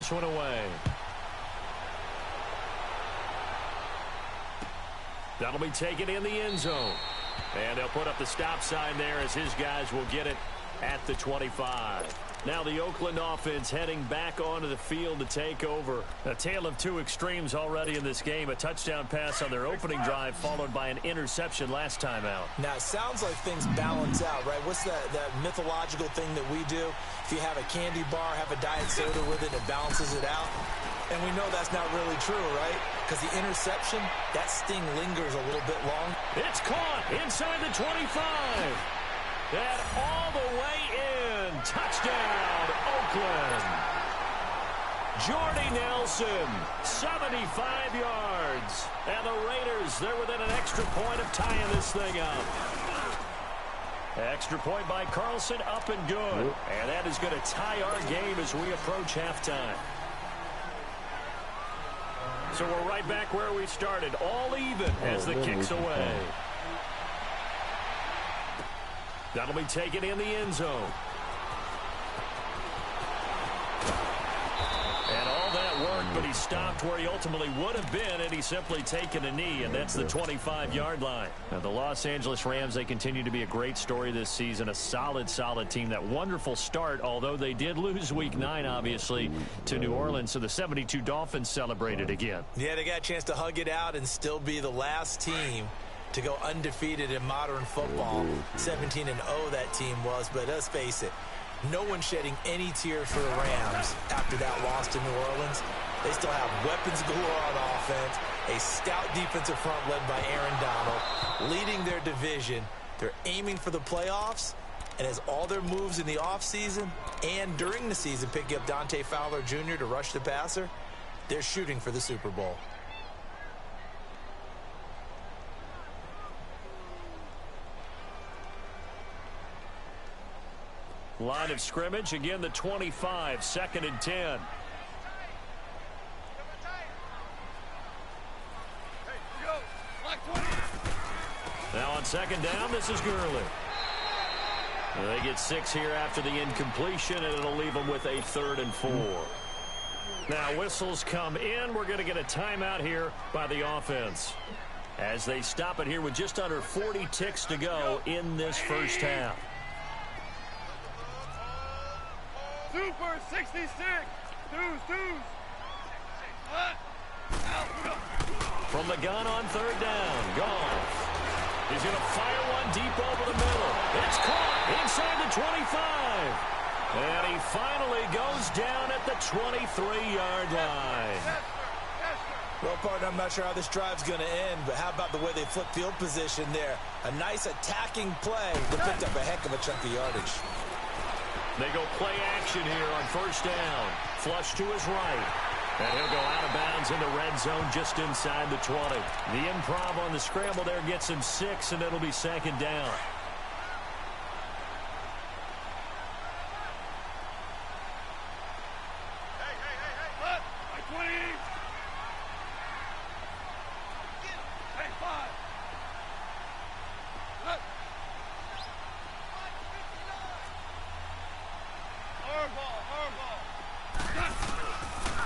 this one away. That'll be taken in the end zone. And they'll put up the stop sign there as his guys will get it at the 25. Now the Oakland offense heading back onto the field to take over. A tale of two extremes already in this game. A touchdown pass on their opening drive followed by an interception last time out. Now it sounds like things balance out, right? What's that mythological thing that we do? If you have a candy bar, have a diet soda with it, it balances it out. And we know that's not really true, right? Because the interception, that sting lingers a little bit long. It's caught inside the 25. And all the way in. Touchdown, Oakland. Jordy Nelson, 75 yards. And the Raiders, they're within an extra point of tying this thing up. Extra point by Carlson, up and good. And that is going to tie our game as we approach halftime. So we're right back where we started, all even as the kick's away. That'll be taken in the end zone. And all that worked, but he stopped where he ultimately would have been, and he's simply taken a knee, and that's the 25-yard line. Now, the Los Angeles Rams, they continue to be a great story this season, a solid team. That wonderful start, although they did lose Week 9, obviously, to New Orleans, so the 72 Dolphins celebrated again. Yeah, they got a chance to hug it out and still be the last team to go undefeated in modern football. 17-0 that team was, but let's face it, no one shedding any tears for the Rams after that loss to New Orleans. They still have weapons galore on offense, a stout defensive front led by Aaron Donald, leading their division. They're aiming for the playoffs, and as all their moves in the offseason and during the season picking up Dante Fowler Jr. to rush the passer, they're shooting for the Super Bowl. Line of scrimmage, again the 25, 2nd and 10. Now on 2nd down, this is Gurley. They get 6 here after the incompletion, and it'll leave them with a 3rd and 4. Now whistles come in. We're going to get a timeout here by the offense as they stop it here with just under 40 ticks to go in this first half. Super 66. Deuce. From the gun on 3rd down. Goff. He's going to fire one deep over the middle. It's caught inside the 25. And he finally goes down at the 23-yard line. Well, partner, I'm not sure how this drive's going to end, but how about the way they flip field position there? A nice attacking play that picked up a heck of a chunk of yardage. They go play action here on 1st down. Flush to his right. And he'll go out of bounds in the red zone just inside the 20. The improv on the scramble there gets him 6, and it'll be 2nd down.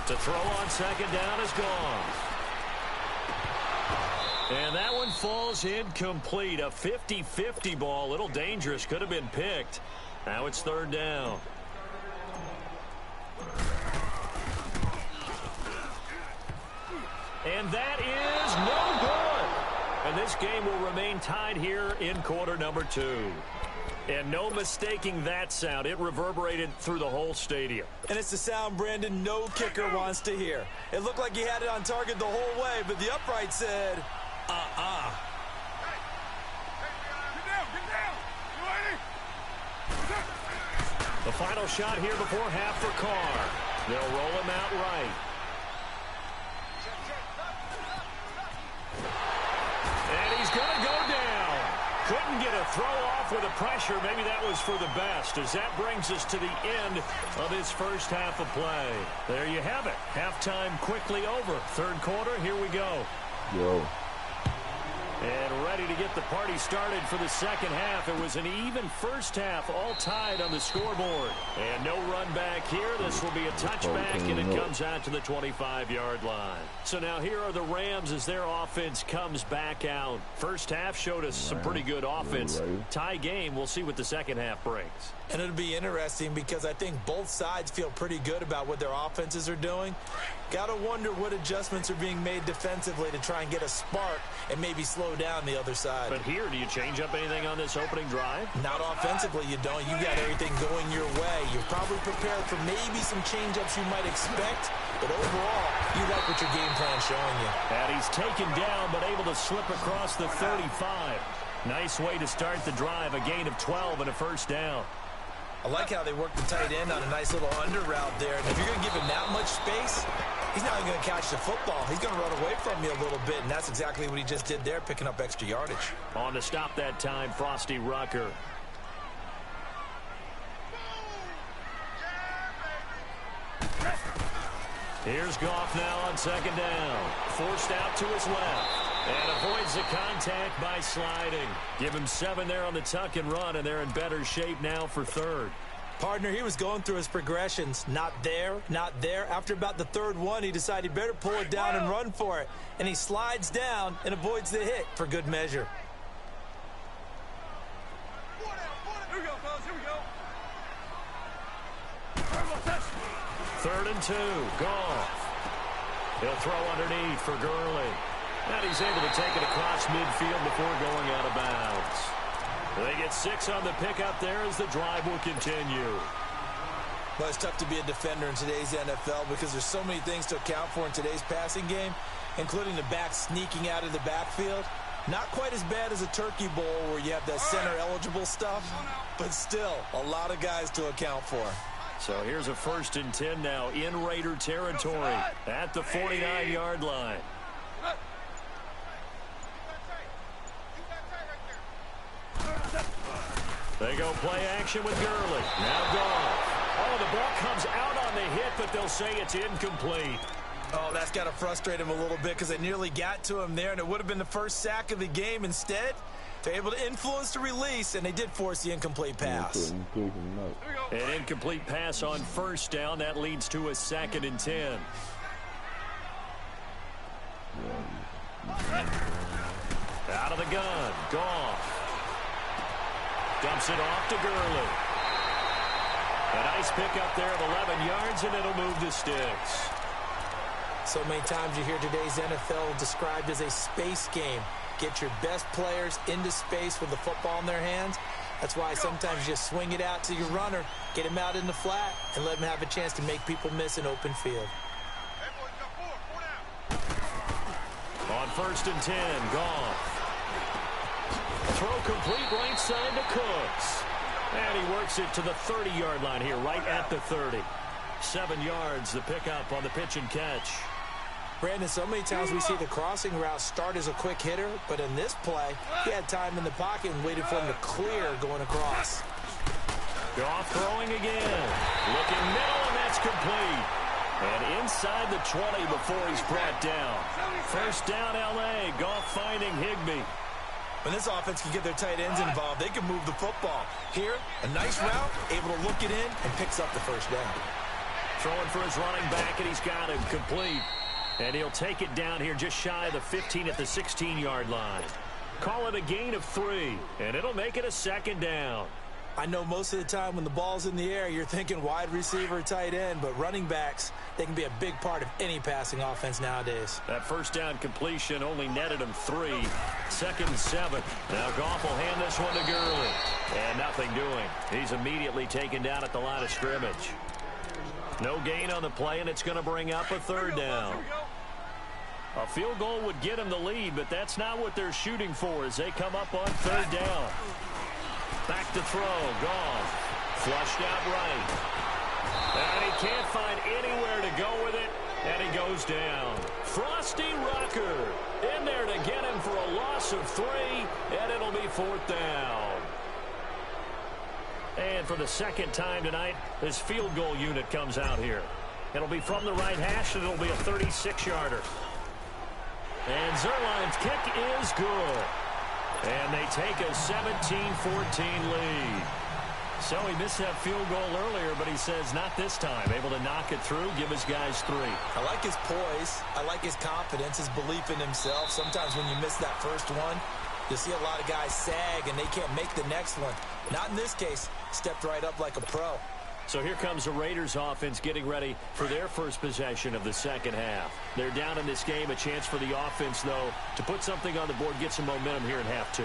To throw on 2nd down is gone. And that one falls incomplete. A 50-50 ball. A little dangerous. Could have been picked. Now it's 3rd down. And that is no good. And this game will remain tied here in quarter number 2. And no mistaking that sound. It reverberated through the whole stadium. And it's the sound Brandon no kicker wants to hear. It looked like he had it on target the whole way, but the upright said, Get down. You ready? The final shot here before half for Carr. They'll roll him out right. And he's going to go down. Couldn't get a throw off with the pressure. Maybe that was for the best, as that brings us to the end of this first half of play. There you have it. Halftime quickly over. 3rd quarter, here we go. And ready to get the party started for the second half. It was an even first half, all tied on the scoreboard. And no run back here. This will be a touchback, and it comes out to the 25-yard line. So now here are the Rams as their offense comes back out. First half showed us some pretty good offense. Tie game. We'll see what the second half brings. And it'll be interesting because I think both sides feel pretty good about what their offenses are doing. Got to wonder what adjustments are being made defensively to try and get a spark and maybe slow down the other side. But here, do you change up anything on this opening drive? Not offensively, you don't. You got everything going your way. You're probably prepared for maybe some change-ups you might expect, but overall, you like what your game plan's showing you. And he's taken down, but able to slip across the 35. Nice way to start the drive, a gain of 12 and a first down. I like how they work the tight end on a nice little under route there. And if you're going to give him that much space, he's not even going to catch the football. He's going to run away from you a little bit, and that's exactly what he just did there, picking up extra yardage. On to stop that time, Frosty Rucker. Here's Goff now on second down. Forced out to his left. And avoids the contact by sliding. Give him 7 there on the tuck and run, and they're in better shape now for third. Partner, he was going through his progressions. Not there, not there. After about the third one, he decided he better pull it down and run for it. And he slides down and avoids the hit for good measure. Here we go, fellas. Here we go. 3rd and 2. Goff. He'll throw underneath for Gurley. And he's able to take it across midfield before going out of bounds. They get 6 on the pickup there as the drive will continue. Well, it's tough to be a defender in today's NFL because there's so many things to account for in today's passing game, including the back sneaking out of the backfield. Not quite as bad as a turkey bowl where you have that center-eligible stuff, but still a lot of guys to account for. So here's a 1st and 10 now in Raider territory at the 49-yard line. They go play action with Gurley. Now Goff. Oh, the ball comes out on the hit, but they'll say it's incomplete. Oh, that's got to frustrate him a little bit because they nearly got to him there, and it would have been the first sack of the game. Instead, they're able to influence the release, and they did force the incomplete pass. An incomplete pass on 1st down. That leads to a 2nd and 10. Out of the gun. Goff. Dumps it off to Gurley. A nice pickup there of 11 yards, and it'll move the sticks. So many times you hear today's NFL described as a space game. Get your best players into space with the football in their hands. That's why sometimes you just swing it out to your runner, get him out in the flat, and let him have a chance to make people miss an open field. On 1st and 10, Goff. Throw complete right side to Cooks. And he works it to the 30-yard line here, right at the 30. 7 yards, the pickup on the pitch and catch. Brandon, so many times we see the crossing route start as a quick hitter, but in this play, he had time in the pocket and waited for him to clear going across. Goff throwing again. Looking middle, and that's complete. And inside the 20 before he's brought down. 1st down, L.A. Goff finding Higbee. When this offense can get their tight ends involved, they can move the football. Here, a nice route, able to look it in, and picks up the 1st down. Throwing for his running back, and he's got him complete. And he'll take it down here just shy of the 15 at the 16-yard line. Call it a gain of 3, and it'll make it a 2nd down. I know most of the time when the ball's in the air, you're thinking wide receiver, tight end, but running backs, they can be a big part of any passing offense nowadays. That 1st down completion only netted him 3. 2nd and 7. Now Goff will hand this one to Gurley. And nothing doing. He's immediately taken down at the line of scrimmage. No gain on the play, and it's going to bring up a 3rd down. A field goal would get him the lead, but that's not what they're shooting for as they come up on 3rd down. Back to throw. Goff. Flushed out right. And he can't find anywhere to go with it, and he goes down. Frosty Rucker in there to get him for a loss of 3, and it'll be 4th down. And for the 2nd time tonight, this field goal unit comes out here. It'll be from the right hash, and it'll be a 36-yarder. And Zerline's kick is good. And they take a 17-14 lead. So he missed that field goal earlier, but he says not this time. Able to knock it through, give his guys 3. I like his poise. I like his confidence, his belief in himself. Sometimes when you miss that first one, you'll see a lot of guys sag and they can't make the next one. Not in this case. Stepped right up like a pro. So here comes the Raiders offense getting ready for their first possession of the second half. They're down in this game. A chance for the offense, though, to put something on the board, get some momentum here in half 2.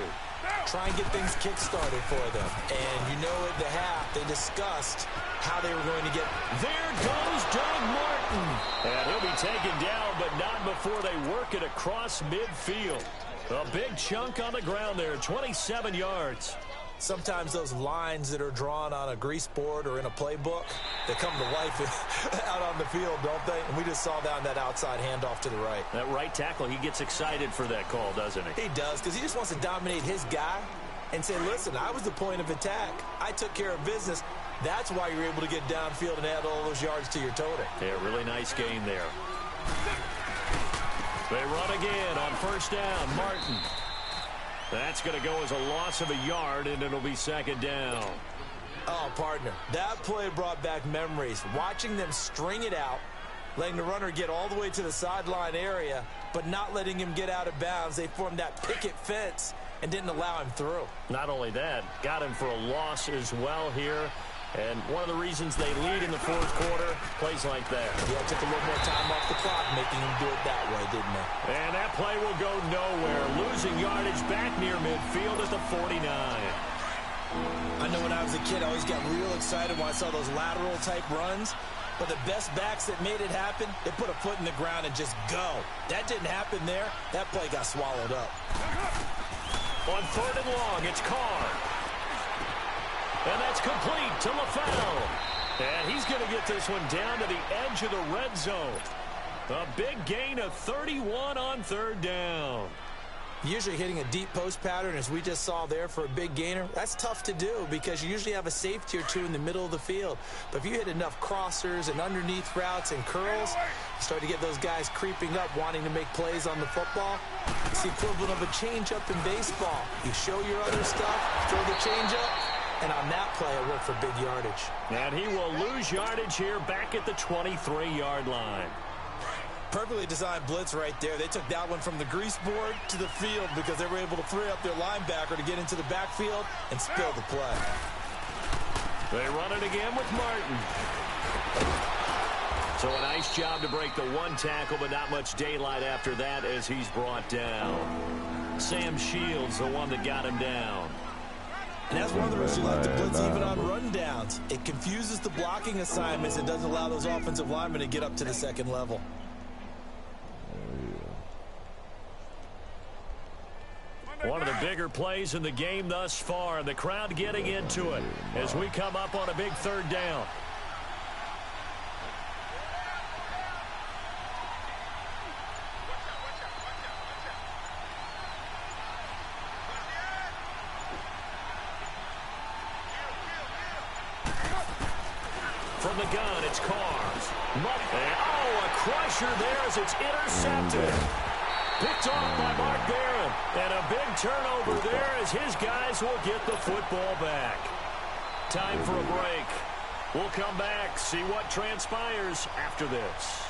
Try and get things kick-started for them. And you know at the half, they discussed how they were going to get. There goes Doug Martin. And he'll be taken down, but not before they work it across midfield. A big chunk on the ground there, 27 yards. Sometimes those lines that are drawn on a grease board or in a playbook, they come to life out on the field, don't they? And we just saw that on that outside handoff to the right. That right tackle, he gets excited for that call, doesn't he? He does, because he just wants to dominate his guy and say, listen, I was the point of attack. I took care of business. That's why you're able to get downfield and add all those yards to your total. Yeah, really nice game there. They run again on first down. Martin. That's going to go as a loss of a yard, and it'll be second down. Oh, partner, that play brought back memories. Watching them string it out, letting the runner get all the way to the sideline area, but not letting him get out of bounds. They formed that picket fence and didn't allow him through. Not only that, got him for a loss as well here. And one of the reasons they lead in the fourth quarter, plays like that. Yeah, took a little more time off the clock, making him do it that way, didn't they? And that play will go nowhere. Losing yardage back near midfield at the 49. I know when I was a kid, I always got real excited when I saw those lateral-type runs. But the best backs that made it happen, they put a foot in the ground and just go. That didn't happen there. That play got swallowed up. On third and long, it's Carr. And that's complete to LaFell. And he's going to get this one down to the edge of the red zone. A big gain of 31 on third down. Usually hitting a deep post pattern, as we just saw there, for a big gainer, that's tough to do because you usually have a safety or two in the middle of the field. But if you hit enough crossers and underneath routes and curls, you start to get those guys creeping up, wanting to make plays on the football. It's the equivalent of a changeup in baseball. You show your other stuff, throw the changeup, and on that play, it worked for big yardage. And he will lose yardage here back at the 23-yard line. Perfectly designed blitz right there. They took that one from the grease board to the field because they were able to free up their linebacker to get into the backfield and spill the play. They run it again with Martin. So a nice job to break the one tackle, but not much daylight after that as he's brought down. Sam Shields, the one that got him down. And that's one of the reasons you like to blitz even on rundowns. It confuses the blocking assignments. It doesn't allow those offensive linemen to get up to the second level. One of the bigger plays in the game thus far, and the crowd getting into it as we come up on a big third down. From the gun, it's Carr. Oh, a crusher there as it's intercepted. Picked off by Mark Barron. And a big turnover there as his guys will get the football back. Time for a break. We'll come back, see what transpires after this.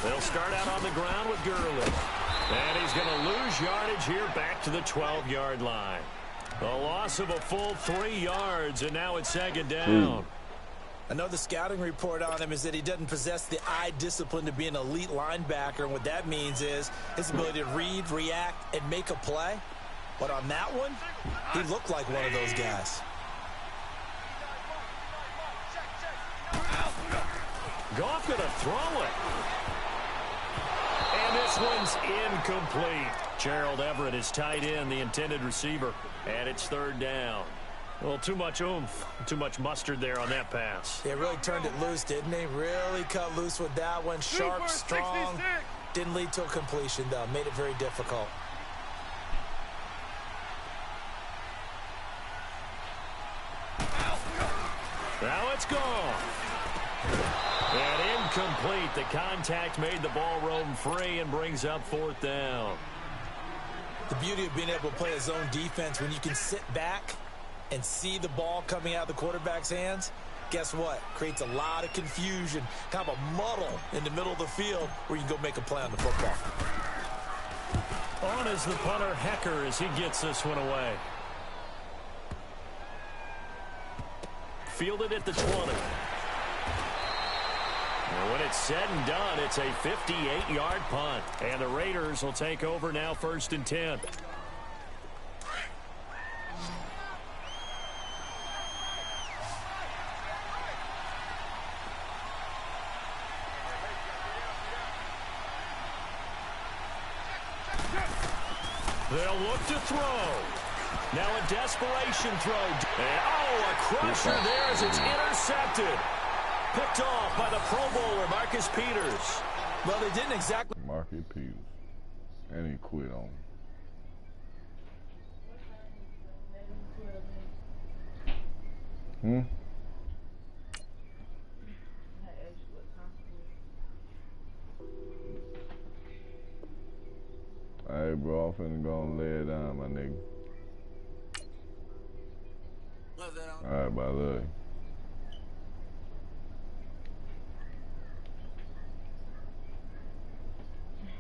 They'll start out on the ground with Gurley. And he's going to lose yardage here back to the 12-yard line. A loss of a full 3 yards, and now it's second down. Another scouting report on him is that he doesn't possess the eye discipline to be an elite linebacker. And what that means is his ability to read, react, and make a play. But on that one, he looked like one of those guys. Goff going to throw it. And this one's incomplete. Gerald Everett is tight end, the intended receiver, and it's third down. A little too much oomph, too much mustard there on that pass. They really turned it loose, didn't they? Really cut loose with that one. Sharp, strong, Didn't lead to a completion, though. Made it very difficult. Now it's gone. And incomplete. The contact made the ball roam free and brings up fourth down. The beauty of being able to play a zone defense when you can sit back and see the ball coming out of the quarterback's hands, guess what? Creates a lot of confusion, kind of a muddle in the middle of the field where you can go make a play on the football. On is the punter, Hecker, as he gets this one away. Fielded at the 20. And when it's said and done, it's a 58-yard punt. And the Raiders will take over now, 1st and 10. They'll look to throw. Now a desperation throw. And, oh, a crusher there as it's intercepted. Picked off by the Pro Bowler, Marcus Peters. Well, they didn't exactly. Marcus Peters. And he quit on him. Hey, bro, I'm finna go and lay it down, my nigga. All right, bye, love you.